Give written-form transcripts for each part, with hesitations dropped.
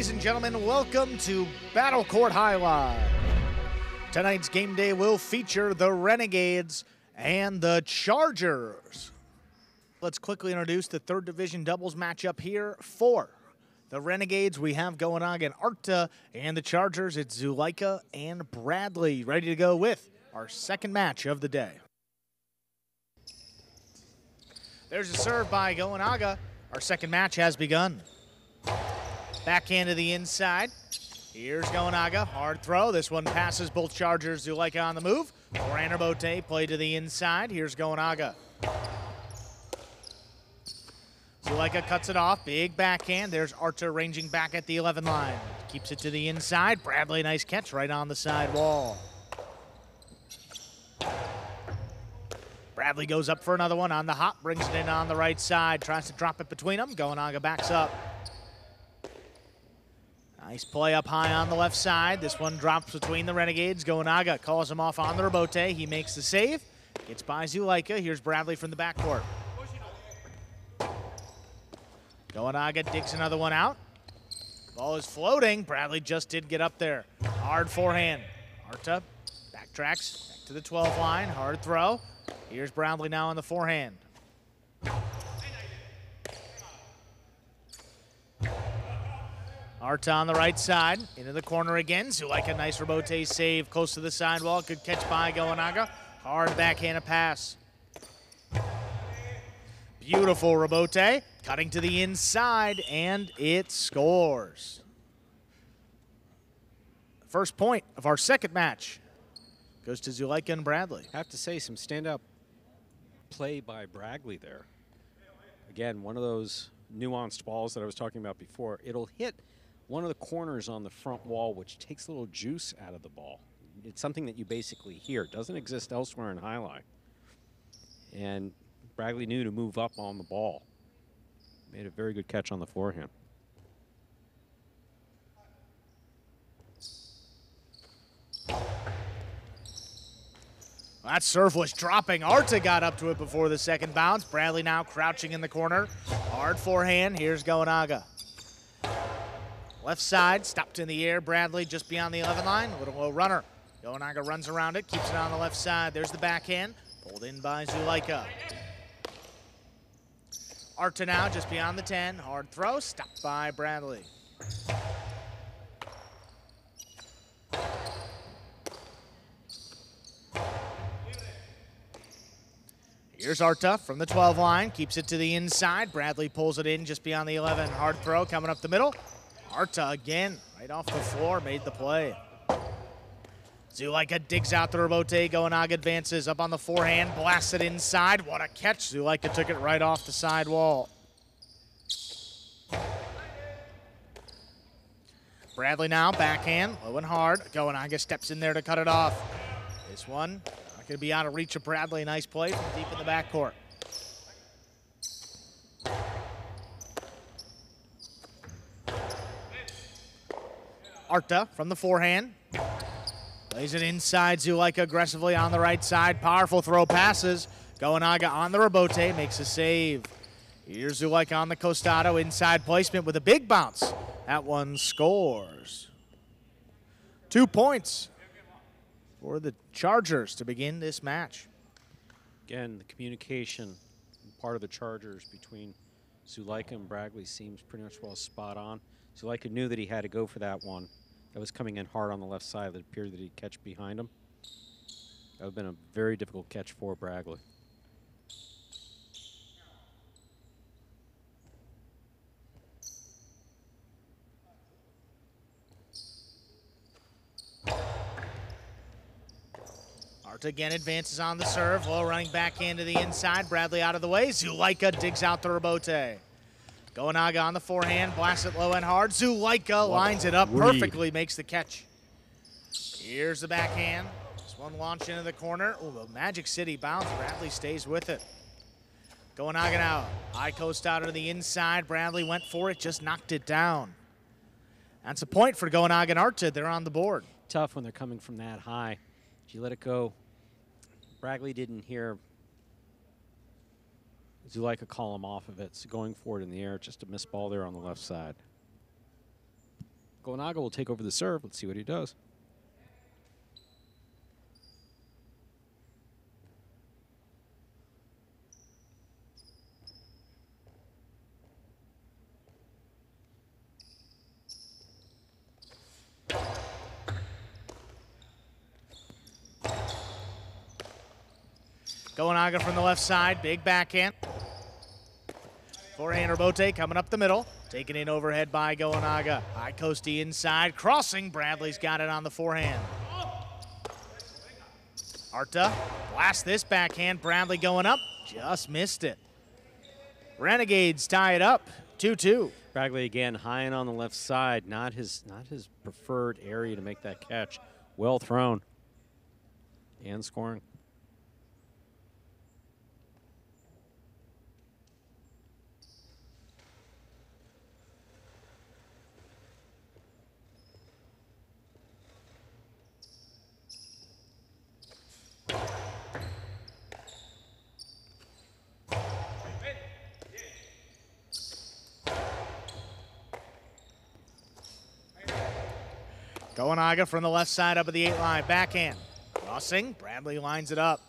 Ladies and gentlemen, welcome to Battle Court Jai-Alai. Tonight's game day will feature the Renegades and the Chargers. Let's quickly introduce the third division doubles matchup here. For the Renegades, we have Goenaga and Arta, and the Chargers, it's Zulaika and Bradley, ready to go with our second match of the day. There's a serve by Goenaga. Our second match has begun. Backhand to the inside. Here's Goenaga, hard throw. This one passes both Chargers. Zulaika on the move. Forehand bote, play to the inside. Here's Goenaga. Zulaika cuts it off, big backhand. There's Arta ranging back at the 11 line. Keeps it to the inside. Bradley, nice catch right on the side wall. Bradley goes up for another one on the hop, brings it in on the right side, tries to drop it between them. Goenaga backs up. Nice play up high on the left side. This one drops between the Renegades. Goenaga calls him off on the rebote. He makes the save. Gets by Zulaika. Here's Bradley from the backcourt. Goenaga digs another one out. Ball is floating. Bradley just did get up there. Hard forehand. Arta backtracks back to the 12 line. Hard throw. Here's Bradley now on the forehand. Arta on the right side, into the corner again. Zulaika, nice rebote save, close to the sidewall. Good catch by Goenaga. Hard backhand pass. Beautiful rebote, cutting to the inside, and it scores. First point of our second match goes to Zulaika and Bradley. I have to say, some stand-up play by Bradley there. Again, one of those nuanced balls that I was talking about before. It'll hit one of the corners on the front wall, which takes a little juice out of the ball. It's something that you basically hear. It doesn't exist elsewhere in Jai-Alai. And Bradley knew to move up on the ball. Made a very good catch on the forehand. That serve was dropping. Arta got up to it before the second bounce. Bradley now crouching in the corner. Hard forehand. Here's Goenaga. Left side, stopped in the air. Bradley just beyond the 11 line. A little low runner. Goenaga runs around it, keeps it on the left side. There's the backhand. Pulled in by Zulaika. Arta now just beyond the 10. Hard throw, stopped by Bradley. Here's Arta from the 12 line, keeps it to the inside. Bradley pulls it in just beyond the 11. Hard throw coming up the middle. Arta again, right off the floor, made the play. Zulaika digs out the rebote. Goenaga advances up on the forehand, blasts it inside. What a catch. Zulaika took it right off the side wall. Bradley now, backhand, low and hard. Goenaga steps in there to cut it off. This one not going to be out of reach of Bradley. Nice play from deep in the backcourt. Arta from the forehand. Plays it inside. Zulaika aggressively on the right side. Powerful throw passes. Goenaga on the rebote, makes a save. Here's Zulaika on the costado. Inside placement with a big bounce. That one scores. 2 points for the Chargers to begin this match. Again, the communication part of the Chargers between Zulaika and Bradley seems pretty much well spot on. Zulaika knew that he had to go for that one. That was coming in hard on the left side. It appeared that he'd catch behind him. That would have been a very difficult catch for Bradley. Arta again advances on the serve. Low running backhand to the inside. Bradley out of the way. Zulaika digs out the rebote. Goenaga on the forehand, blasts it low and hard. Zulaika lines it up perfectly, makes the catch. Here's the backhand. This one launched into the corner. Oh, the Magic City bounce. Bradley stays with it. Goenaga now. High coast out to the inside. Bradley went for it, just knocked it down. That's a point for Goenaga and Arta. They're on the board. Tough when they're coming from that high. If you let it go, Bradley didn't hear Zulaika call him off of it, so going for it in the air, just a missed ball there on the left side. Goenaga will take over the serve. Let's see what he does. Goenaga from the left side, big backhand. Forehand Rebote coming up the middle. Taken in overhead by Goenaga. High coasty inside, crossing. Bradley's got it on the forehand. Arta blasts this backhand. Bradley going up, just missed it. Renegades tie it up, 2-2. Bradley again high and on the left side. Not his preferred area to make that catch. Well thrown. And scoring. Goenaga from the left side up at the 8 line, backhand. Crossing, Bradley lines it up.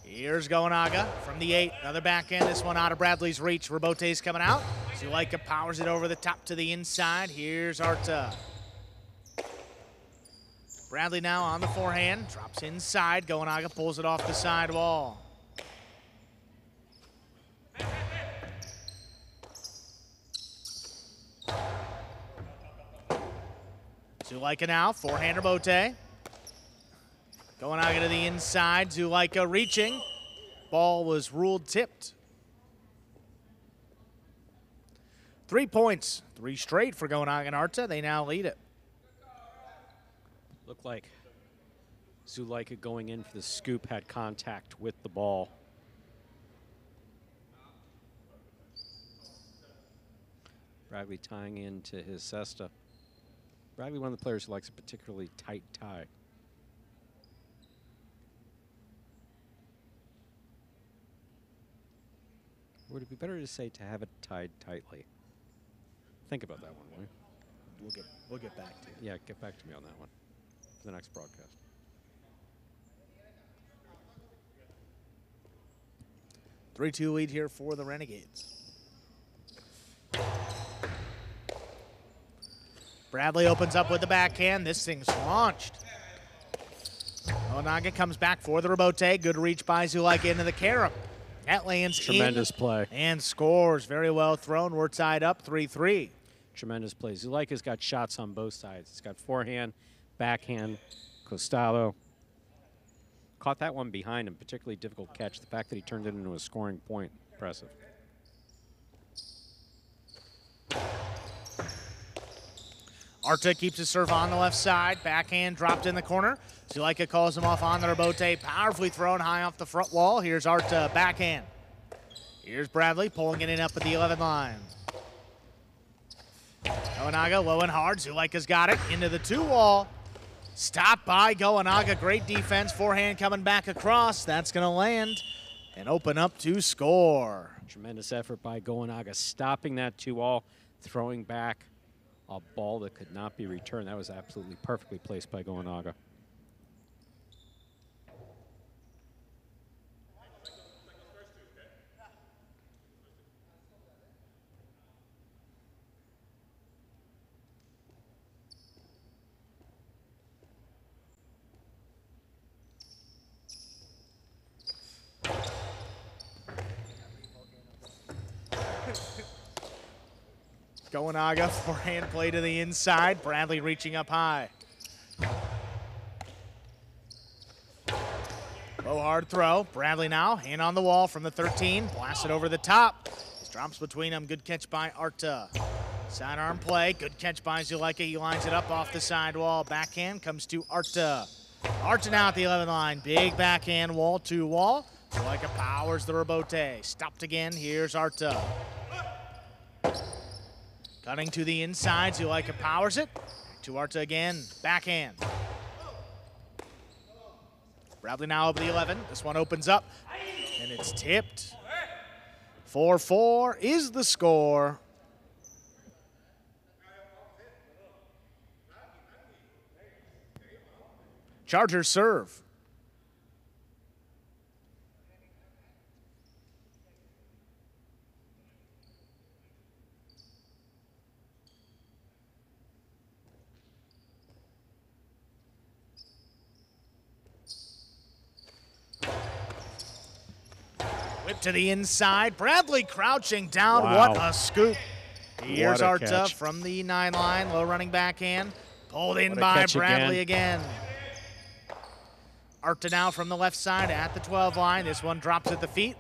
Here's Goenaga from the 8, another backhand, this one out of Bradley's reach. Rebote's coming out. Zulaika powers it over the top to the inside. Here's Arta. Bradley now on the forehand, drops inside. Goenaga pulls it off the side wall. Zulaika now, forehand Rebote. Goenaga to the inside, Zulaika reaching. Ball was ruled tipped. 3 points, 3 straight for Goenaga and Arta. They now lead it. Looked like Zulaika going in for the scoop had contact with the ball. Bradley tying into his cesta. Bradley, one of the players who likes a particularly tight tie. Would it be better to say to have it tied tightly? Think about that one, will you? We'll get back to you. Yeah, get back to me on that one for the next broadcast. Three-2 lead here for the Renegades. Bradley opens up with the backhand. This thing's launched. Goenaga comes back for the Rebote. Good reach by Zulaika into the carom. That lands Tremendous play. And scores. Very well thrown. We're tied up 3-3. Tremendous play. Zulaika's got shots on both sides. He's got forehand, backhand, costado. Caught that one behind him. Particularly difficult catch. The fact that he turned it into a scoring point, impressive. Arta keeps his serve on the left side. Backhand dropped in the corner. Zulaika calls him off on the Rebote. Powerfully thrown high off the front wall. Here's Arta, backhand. Here's Bradley pulling it in up at the 11 line. Goenaga low and hard. Zulaika's got it into the 2 wall. Stopped by Goenaga. Great defense. Forehand coming back across. That's going to land and open up to score. Tremendous effort by Goenaga, stopping that 2 wall, throwing back a ball that could not be returned. That was absolutely perfectly placed by Goenaga. Goenaga, forehand play to the inside. Bradley reaching up high. Low hard throw. Bradley now, hand on the wall from the 13. Blasts it over the top. His drops between them. Good catch by Arta. Sidearm play. Good catch by Zulaika. He lines it up off the side wall. Backhand comes to Arta. Arta now at the 11 line. Big backhand wall to wall. Zulaika powers the Rebote. Stopped again. Here's Arta. Cutting to the inside, Zulaika powers it. Back to Arta again, backhand. Bradley now over the 11. This one opens up. And it's tipped. 4-4 is the score. Chargers serve. Whip to the inside. Bradley crouching down. Wow. What a scoop. Here's What a Arta catch. from the 9 line. Low running backhand. Pulled in What a by catch Bradley again. Arta now from the left side at the 12 line. This one drops at the feet.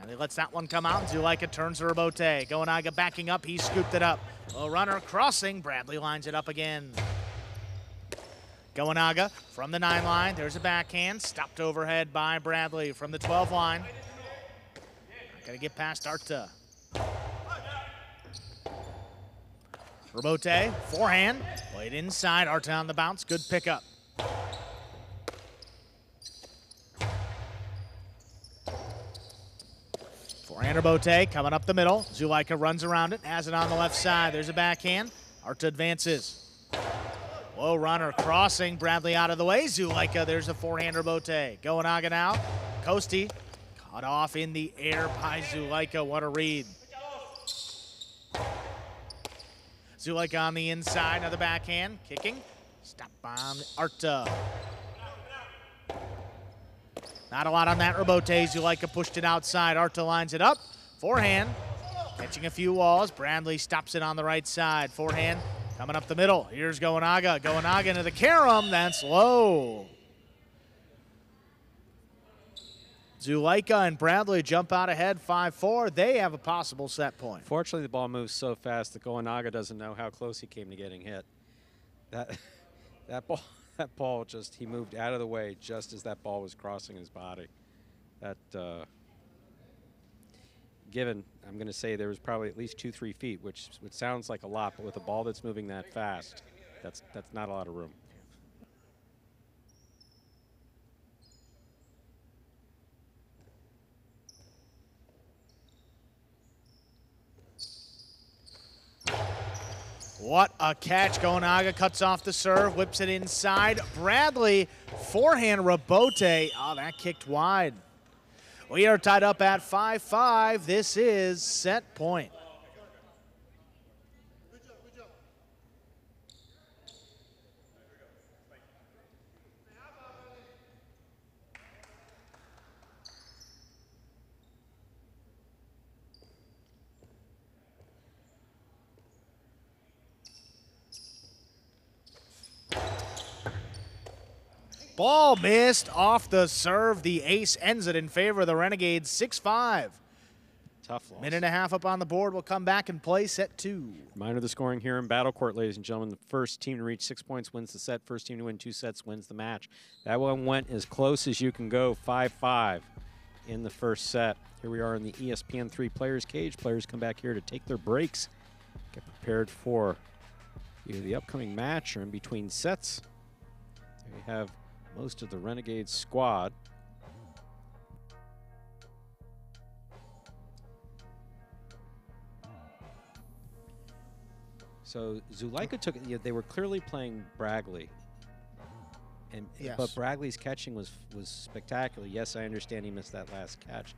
And he lets that one come out. Zulaika turns to Rabote. Goenaga backing up. He scooped it up. Low runner crossing. Bradley lines it up again. Goenaga from the 9 line. There's a backhand. Stopped overhead by Bradley from the 12 line. Got to get past Arta. Rabote, forehand. Played inside. Arta on the bounce. Good pickup. Forehand Rabote coming up the middle. Zulaika runs around it. Has it on the left side. There's a backhand. Arta advances. Low runner crossing. Bradley out of the way. Zulaika, there's a forehand Rabote. Goenaga now. Coasty cut off in the air by Zulaika. What a read. Zulaika on the inside. Another backhand. Kicking. Stop on Arta. Not a lot on that Rabote. Zulaika pushed it outside. Arta lines it up. Forehand. Catching a few walls. Bradley stops it on the right side. Forehand coming up the middle. Here's Goenaga. Goenaga into the carom. That's low. Zulaika and Bradley jump out ahead 5-4. They have a possible set point. Fortunately, the ball moves so fast that Goenaga doesn't know how close he came to getting hit. That ball just, he moved out of the way just as that ball was crossing his body. That, given, I'm going to say there was probably at least 2-3 feet, which sounds like a lot, but with a ball that's moving that fast, that's not a lot of room. What a catch. Goenaga cuts off the serve, whips it inside. Bradley, forehand Rabote. Oh, that kicked wide. We are tied up at 5-5. This is set point. Ball missed off the serve. The ace ends it in favor of the Renegades, 6-5. Tough loss. Minute and a half up on the board. We'll come back and play set 2. Reminder of the scoring here in Battle Court, ladies and gentlemen. The first team to reach 6 points wins the set. First team to win 2 sets wins the match. That one went as close as you can go, 5-5 in the first set. Here we are in the ESPN 3 Players Cage. Players come back here to take their breaks, get prepared for either the upcoming match or in between sets. There we have most of the Renegades squad. So Zulaika took it. They were clearly playing Bradley, and Yes. but Bradley's catching was spectacular. Yes, I understand he missed that last catch,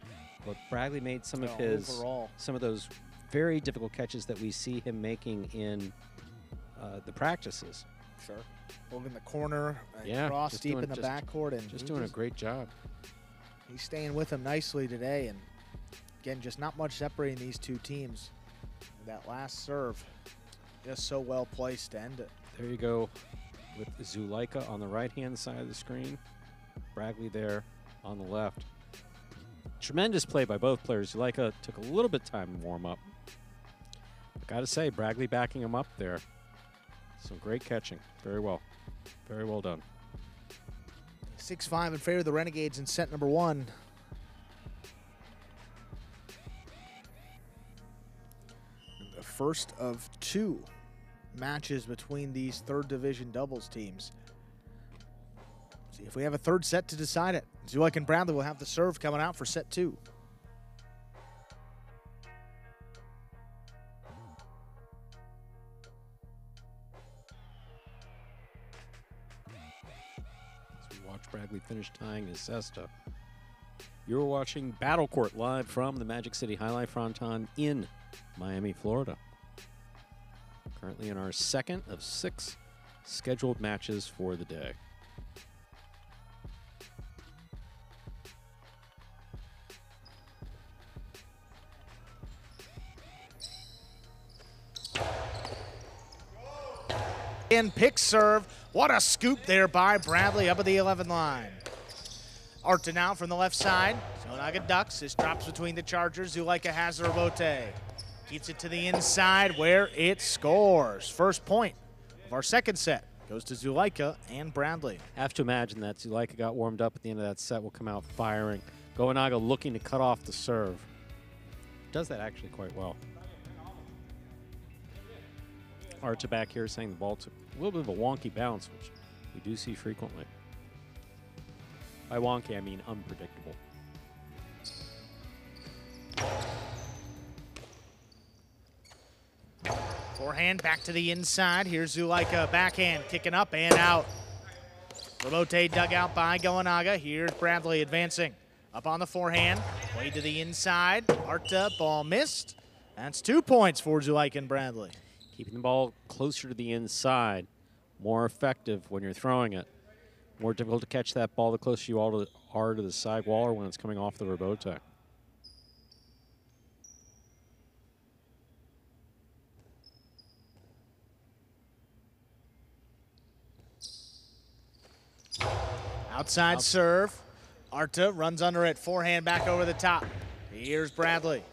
but Bradley made some of some of those very difficult catches that we see him making in the practices. Sure. Over in the corner, Yeah, cross just deep doing- in the just- backcourt, and Just doing a great job. he's staying with him nicely today. And again, just not much separating these two teams. That last serve, just so well placed to end it. There you go with Zulaika on the right-hand side of the screen. Bradley there on the left. Tremendous play by both players. Zulaika took a little bit of time to warm up. Got to say, Bradley backing him up there. Some great catching. Very well. Very well done. 6-5 in favor of the Renegades in set number 1. The first of 2 matches between these third division doubles teams. See if we have a third set to decide it. Zulaika and Bradley will have the serve coming out for set 2. As we watch Bradley finish tying his cesta. You're watching Battle Court live from the Magic City Fronton in Miami, Florida. Currently in our second of 6 scheduled matches for the day. And pick serve. What a scoop there by Bradley up at the 11 line. Arta now from the left side. Goenaga ducks. This drops between the Chargers. Zulaika has the rebote. Keeps it to the inside where it scores. First point of our second set goes to Zulaika and Bradley. Have to imagine that Zulaika got warmed up at the end of that set, will come out firing. Goenaga looking to cut off the serve. Does that actually quite well. Arta back here saying the ball took a little bit of a wonky bounce, which we do see frequently. By wonky, I mean unpredictable. Forehand back to the inside. Here's Zulaika, backhand, kicking up and out. Rebote dug out by Goenaga. Here's Bradley advancing. Up on the forehand, played to the inside. Arta, ball missed. That's 2 points for Zulaika and Bradley. Keeping the ball closer to the inside, more effective when you're throwing it. More difficult to catch that ball the closer you are to the side wall or when it's coming off the rebote. Outside serve. Arta runs under it. Forehand back over the top. Here's Bradley.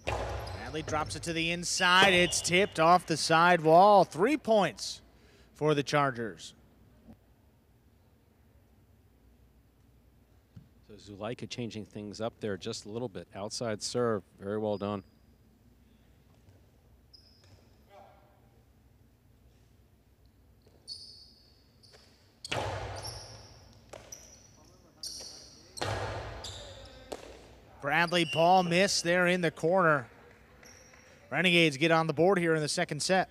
Bradley drops it to the inside. It's tipped off the side wall. 3 points for the Chargers. So Zulaika changing things up there just a little bit. Outside serve. Very well done. Bradley, ball missed there in the corner. Renegades get on the board here in the second set.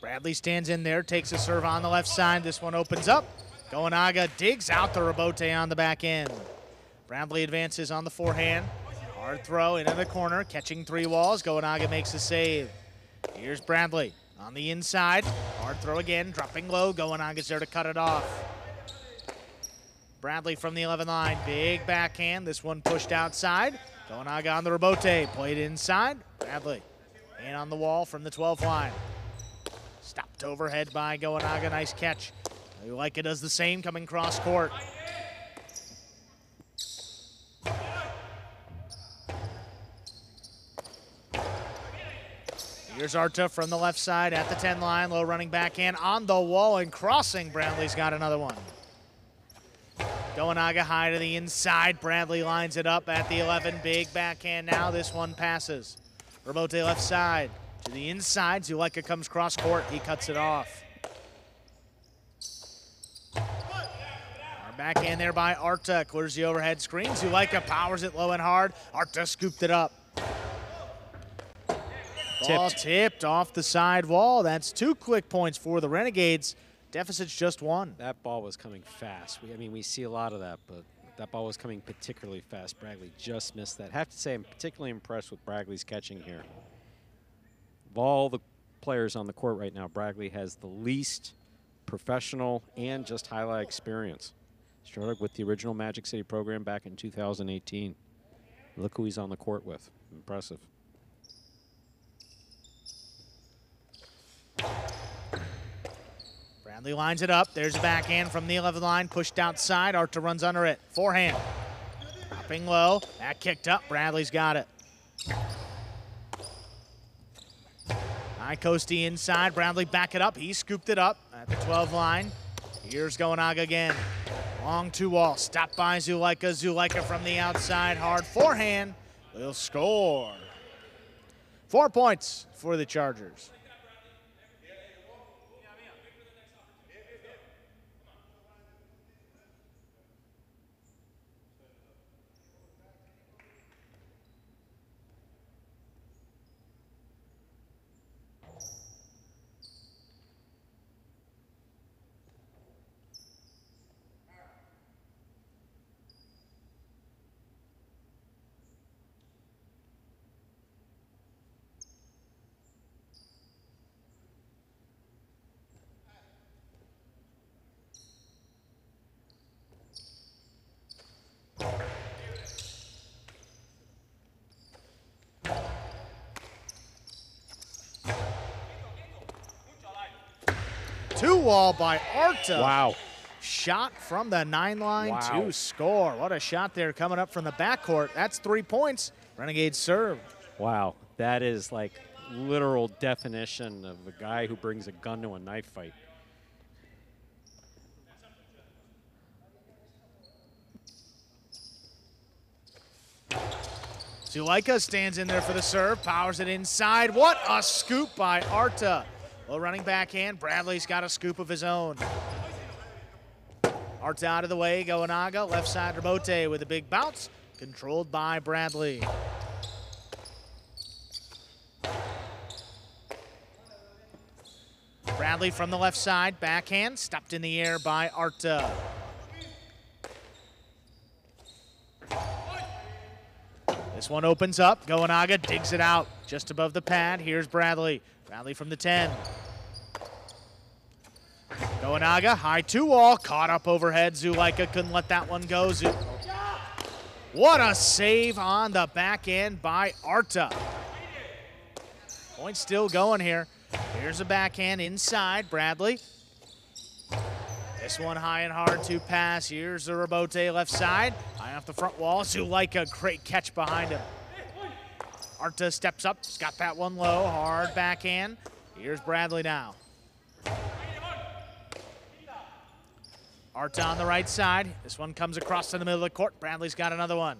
Bradley stands in there, takes a serve on the left side. This one opens up. Goenaga digs out the rebote on the back end. Bradley advances on the forehand. Hard throw into the corner, catching 3 walls. Goenaga makes the save. Here's Bradley on the inside. Hard throw again, dropping low. Goenaga's there to cut it off. Bradley from the 11 line, big backhand. This one pushed outside. Goenaga on the rebote, played inside. Bradley in on the wall from the 12 line. Stopped overhead by Goenaga, nice catch. Zulaika does the same, coming cross court. Here's Arta from the left side at the 10 line. Low running backhand on the wall and crossing. Bradley's got another one. Goenaga high to the inside. Bradley lines it up at the 11. Big backhand now. This one passes. Rebote left side to the inside. Zulaika comes cross court. He cuts it off. Our backhand there by Arta. Clears the overhead screen. Zulaika powers it low and hard. Arta scooped it up. Ball tipped off the side wall. That's 2 quick points for the Renegades. Deficit's just 1. That ball was coming fast. I mean, we see a lot of that, but that ball was coming particularly fast. Bradley just missed that. I have to say, I'm particularly impressed with Bradley's catching here. Of all the players on the court right now, Bradley has the least professional and just highlight experience. Started with the original Magic City program back in 2018. Look who he's on the court with. Impressive. Bradley lines it up. There's a backhand from the 11 line. Pushed outside. Arta runs under it. Forehand. Dropping low. That kicked up. Bradley's got it. High coasty inside. Bradley back it up. He scooped it up at the 12 line. Here's Goenaga again. Long 2-wall, stopped by Zulaika. Zulaika from the outside, hard forehand. Will score. 4 points for the Chargers. Two-wall by Arta. Wow. Shot from the 9 line to score. What a shot there coming up from the backcourt. That's 3 points. Renegades serve. Wow. That is like literal definition of a guy who brings a gun to a knife fight. Zulaika stands in there for the serve, powers it inside. What a scoop by Arta. Low running backhand. Bradley's got a scoop of his own. Arta out of the way. Goenaga, left side Rebote with a big bounce. Controlled by Bradley. Bradley from the left side, backhand, stopped in the air by Arta. This one opens up. Goenaga digs it out just above the pad. Here's Bradley. Bradley from the 10. Goenaga, high 2-wall, caught up overhead. Zulaika couldn't let that one go. What a save on the back end by Arta. Point still going here. Here's a backhand inside, Bradley. This one high and hard to pass. Here's the Rebote left side. High off the front wall. Zulaika, great catch behind him. Arta steps up, he's got that one low, hard backhand. Here's Bradley now. Arta on the right side. This one comes across to the middle of the court. Bradley's got another one.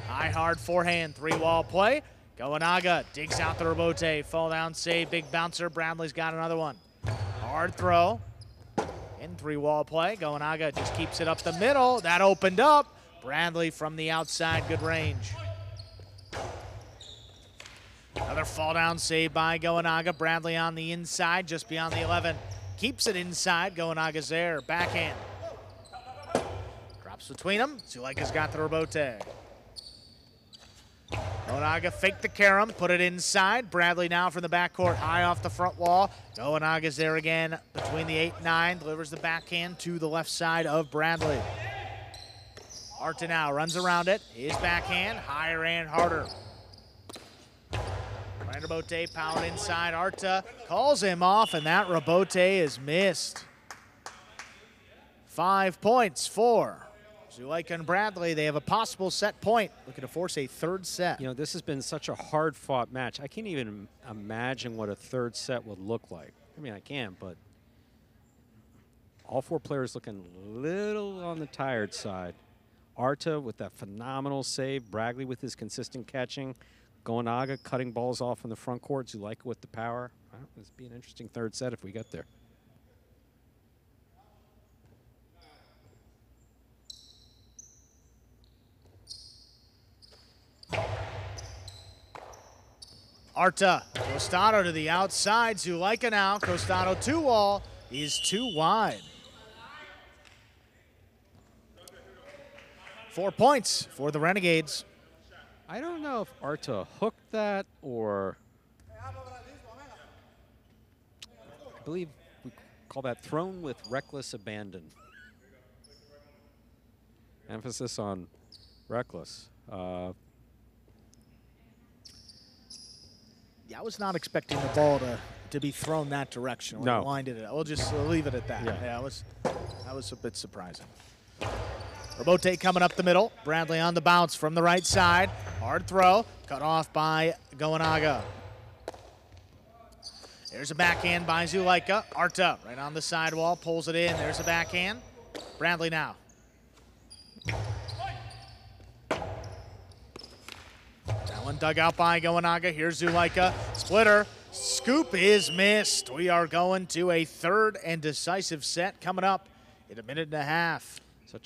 High, hard forehand, 3-wall play. Goenaga digs out the Rebote, fall down save, big bouncer. Bradley's got another one. Hard throw. In 3-wall play, Goenaga just keeps it up the middle. That opened up. Bradley from the outside, good range. Another fall down save by Goenaga. Bradley on the inside, just beyond the 11. Keeps it inside, Goenaga's there, backhand. Drops between them, Zulaika's got the Rebote. Goenaga faked the carom, put it inside. Bradley now from the backcourt, high off the front wall. Goenaga's there again between the 8 and 9, delivers the backhand to the left side of Bradley. Arta now runs around it, his backhand, higher and harder. Rebote powered inside, Arta calls him off, and that Rebote is missed. 5 points for Zulaika and Bradley. They have a possible set point, looking to force a third set. You know, this has been such a hard-fought match. I can't even imagine what a third set would look like. I mean, I can, but all 4 players looking a little on the tired side. Arta with that phenomenal save, Bradley with his consistent catching, Goenaga cutting balls off in the front court, Zulaika with the power. Well, this would be an interesting third set if we get there. Arta, Costado to the outside, Zulaika now, Costado 2-wall is too wide. 4 points for the Renegades. I don't know if Arta hooked that or I believe we call that thrown with reckless abandon. Emphasis on reckless. Yeah, I was not expecting the ball to be thrown that direction when no. he winded it. We'll just leave it at that. Yeah, that was a bit surprising. Rebote coming up the middle. Bradley on the bounce from the right side. Hard throw, cut off by Goenaga. There's a backhand by Zulaika. Arta right on the sidewall, pulls it in. There's a backhand. Bradley now. That one dug out by Goenaga. Here's Zulaika. Splitter. Scoop is missed. We are going to a third and decisive set coming up in a minute and a half.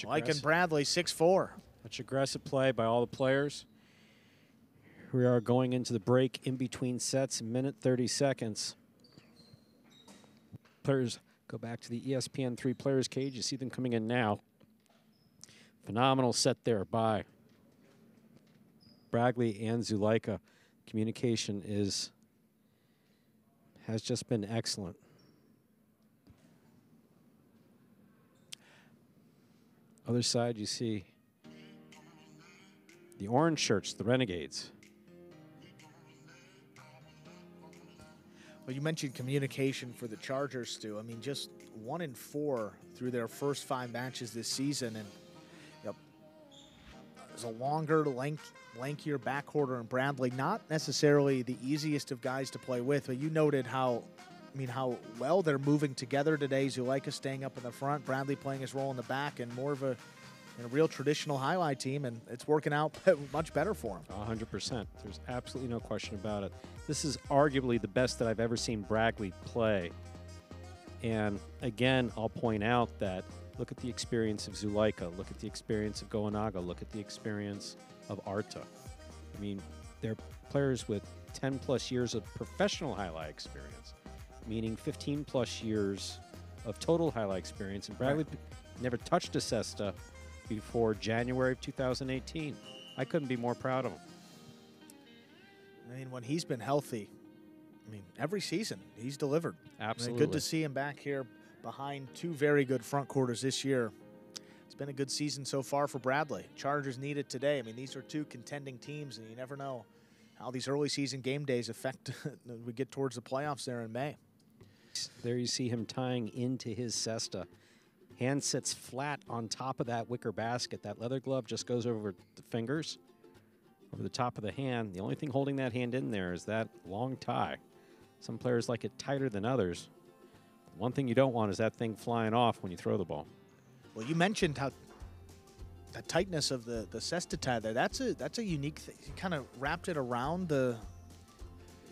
Mike and Bradley, 6-4. Such aggressive play by all the players. We are going into the break in between sets, minute 30 seconds. Players go back to the ESPN 3 players cage. You see them coming in now. Phenomenal set there by Braggley and Zulaika. Communication has just been excellent. Other side, you see the orange shirts, the Renegades. Well, you mentioned communication for the Chargers, Stu. I mean, just 1 in 4 through their first 5 matches this season, and there's a longer, lankier backcourt in Bradley. Not necessarily the easiest of guys to play with, but you noted how well they're moving together today. Zulaika staying up in the front, Bradley playing his role in the back, and more of a real traditional highlight team, and it's working out much better for him. 100%. There's absolutely no question about it. This is arguably the best that I've ever seen Braggley play. And again, I'll point out that look at the experience of Zulaika, look at the experience of Goenaga, look at the experience of Arta. I mean, they're players with 10+ years of professional highlight experience, meaning 15+ years of total highlight experience. And Braggley never touched a cesta before January of 2018. I couldn't be more proud of him. I mean, when he's been healthy, every season he's delivered. Absolutely. Good to see him back here behind 2 very good front quarters this year. It's been a good season so far for Bradley. Chargers need it today. These are 2 contending teams, and you never know how these early season game days affect we get towards the playoffs there in May. There you see him tying into his cesta. Hand sits flat on top of that wicker basket. That leather glove just goes over the fingers, over the top of the hand. The only thing holding that hand in there is that long tie. Some players like it tighter than others. One thing you don't want is that thing flying off when you throw the ball. Well, you mentioned how the tightness of the cesta tie there. That's a unique thing. You kind of wrapped it around the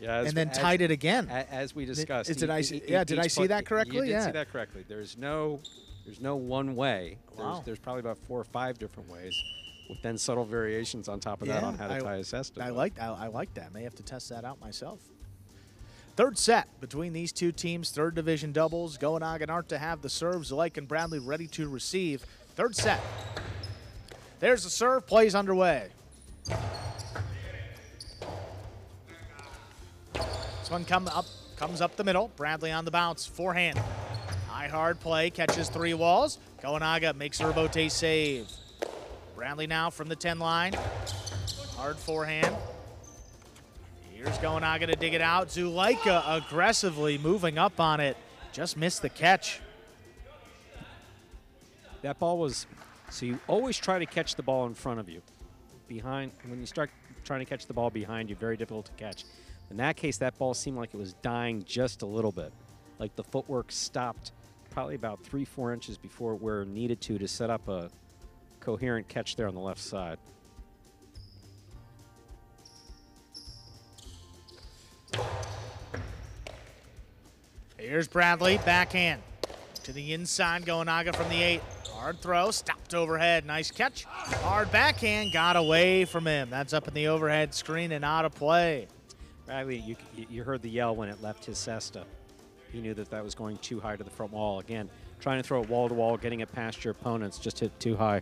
and then tied it again. As we discussed. Did I see that correctly? You did see that correctly. There's no one way. Wow. There's probably about 4 or 5 different ways, with then subtle variations on top of that on how to tie a cesta. I like that. May have to test that out myself. Third set between these 2 teams, third division doubles. Goenaga and Arta have the serve. Zulaika and Bradley ready to receive. Third set. There's the serve. Plays underway. This one comes up the middle. Bradley on the bounce. Forehand. High hard play. Catches 3 walls. Goenaga makes a rebote save. Bradley now from the 10 line. Hard forehand. Here's Goenaga to dig it out. Zulaika aggressively moving up on it. Just missed the catch. That ball was, so you always try to catch the ball in front of you. When you start trying to catch the ball behind you, very difficult to catch. In that case, that ball seemed like it was dying just a little bit. Like the footwork stopped probably about 3-4 inches before where it needed to set up a coherent catch there on the left side. Here's Bradley, backhand. To the inside, Goenaga from the 8. Hard throw, stopped overhead, nice catch. Hard backhand, got away from him. That's up in the overhead screen and out of play. Bradley, you heard the yell when it left his cesta. He knew that was going too high to the front wall. Again, trying to throw it wall to wall, getting it past your opponents, just hit too high.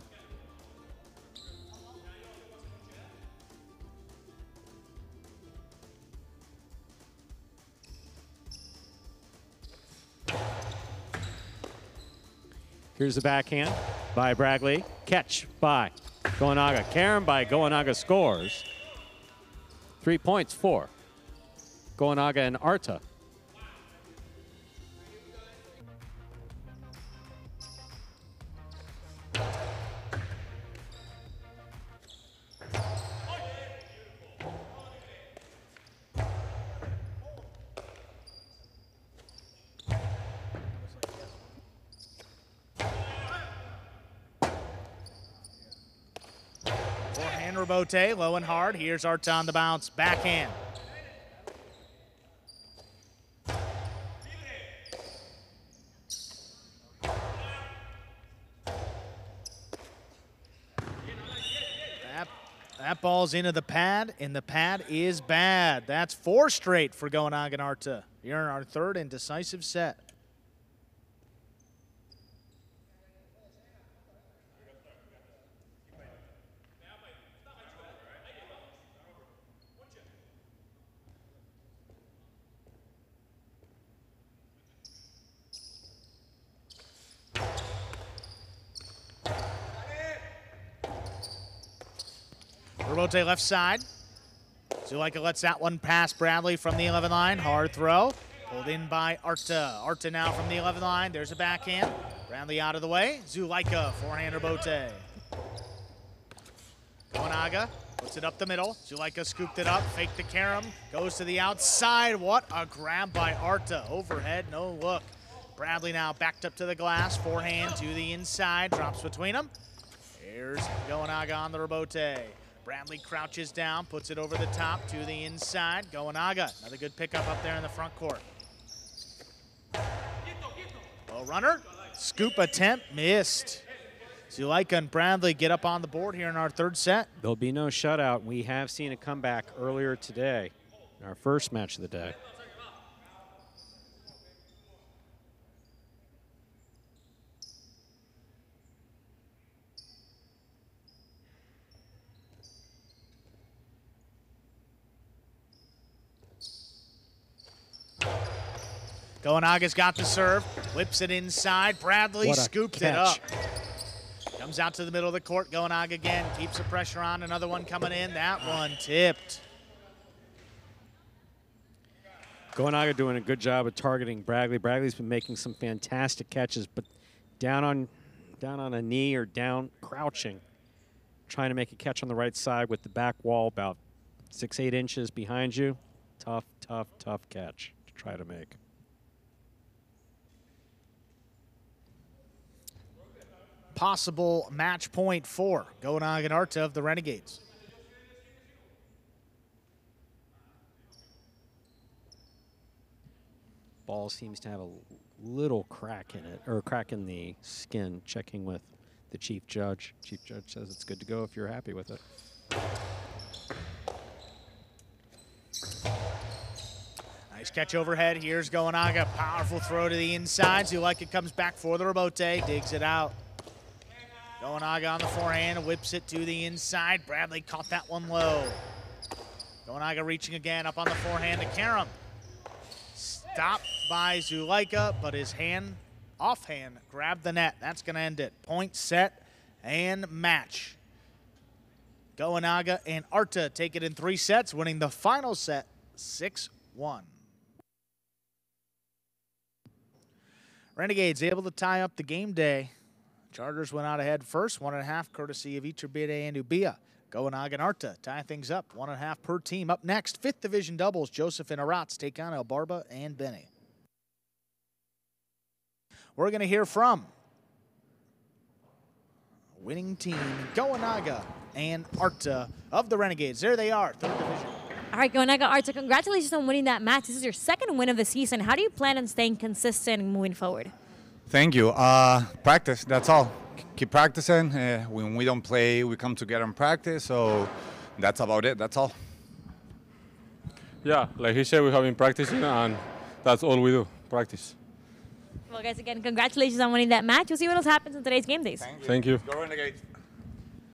Here's the backhand by Braggley. Catch by Goenaga. Carom by Goenaga scores. 3 points for Goenaga and Arta. Forehand rebote, low and hard. Here's Arta on the bounce. Backhand. That ball's into the pad, and the pad is bad. That's 4 straight for Goenaga and Arta. Here in our 3rd and decisive set. Rebote left side. Zulaika lets that one pass Bradley from the 11 line. Hard throw. Pulled in by Arta. Arta now from the 11 line. There's a backhand. Bradley out of the way. Zulaika, forehand rebote. Goenaga puts it up the middle. Zulaika scooped it up. Faked the carom. Goes to the outside. What a grab by Arta. Overhead, no look. Bradley now backed up to the glass. Forehand to the inside. Drops between them. Here's Goenaga on the rebote. Bradley crouches down, puts it over the top to the inside. Goenaga, another good pickup up there in the front court. Low runner, scoop attempt, missed. Zulaika and Bradley get up on the board here in our 3rd set. There'll be no shutout. We have seen a comeback earlier today in our first match of the day. Goenaga's got the serve, whips it inside. Bradley scooped it up. Comes out to the middle of the court. Goenaga again, keeps the pressure on. Another one coming in. That one tipped. Goenaga doing a good job of targeting Bradley. Bradley's been making some fantastic catches, but down on a knee or down crouching, trying to make a catch on the right side with the back wall about 6-8 inches behind you. Tough, tough, tough catch to try to make. Possible match point for Goenaga and Arta of the Renegades. Ball seems to have a little crack in it, or a crack in the skin. Checking with the chief judge. Chief judge says it's good to go if you're happy with it. Nice catch overhead. Here's Goenaga. Powerful throw to the inside. Zulaika comes back for the rebote. Digs it out. Goenaga on the forehand. Whips it to the inside. Bradley caught that one low. Goenaga reaching again up on the forehand to carom. Stopped by Zulaika, but his hand, offhand, grabbed the net. That's going to end it. Point, set, and match. Goenaga and Arta take it in 3 sets, winning the final set 6-1. Renegades able to tie up the game day. Chargers went out ahead first, 1.5, courtesy of Iturbide and Ubia. Goenaga and Arta tie things up, 1.5 per team. Up next, 5th Division doubles, Joseph and Arats take on El Barba and Benny. We're going to hear from winning team, Goenaga and Arta of the Renegades. There they are, 3rd Division. All right, Goenaga, Arta, congratulations on winning that match. This is your 2nd win of the season. How do you plan on staying consistent and moving forward? Thank you. Practice, that's all. Keep practicing. When we don't play, we come together and practice. So that's about it. That's all. Yeah, like he said, we have been practicing, and that's all we do, practice. Well, guys, again, congratulations on winning that match. We'll see what else happens in today's game days. Thank you. Go Renegades.